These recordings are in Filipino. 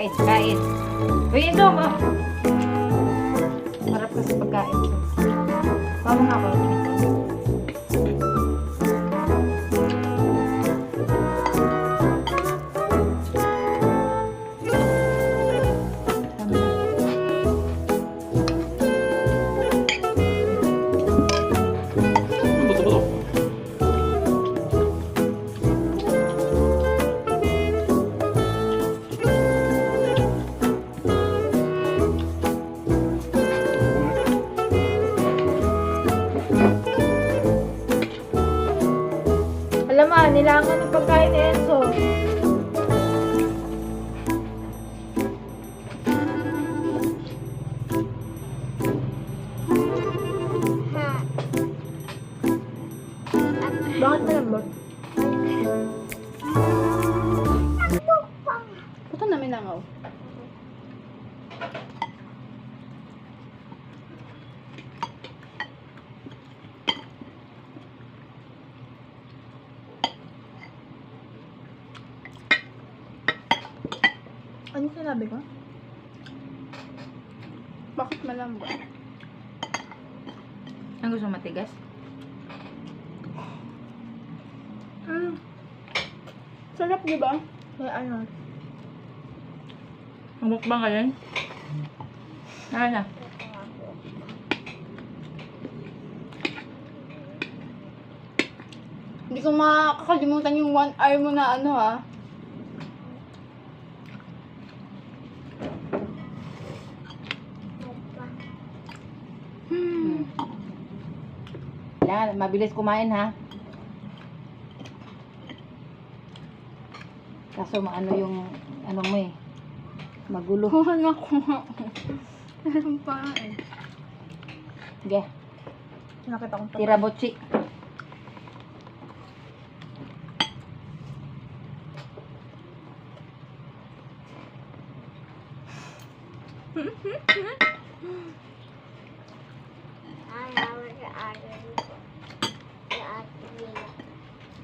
Kain, kain. Uy, ito mo. Marap ka sa pagkain. Paano nga ako? Alam mo, nilangan ng pagkain ni Enzo. Bakit malambot? Ito namin langaw. Ano sinabi ko? Bakit malambot? Ang gusto matigas? Sarap, di ba? May ano? Mukbang ka yun? Ano na? Hindi ko makakalimutan yung 1 hour mo na ano ha. Kailangan, mabilis kumain ha. Kaso maano yung ano mo eh. Magulo. Wala ko nga. Meron pa eh. Sige, Nakita kong tira botchi.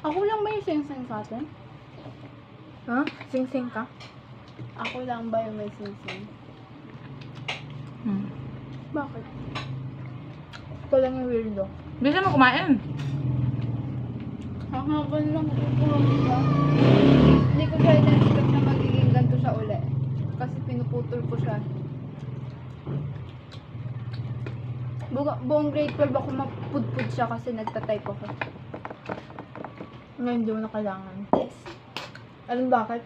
Ako lang ba yung sing-sing sa atin? Ha? Sing-sing ka? Ako lang ba yung may sing-sing? Bakit? Ito lang yung weirdo. Bisa mo kumain. Ang habal lang kukulong ba? Hindi ko siya in-expect na magiging ganito siya uli. Kasi pinuputol ko siya. Buong grade 12 ako mapudpud siya kasi nagtatype ako. Ngayon hindi mo na kailangan. Alam bakit?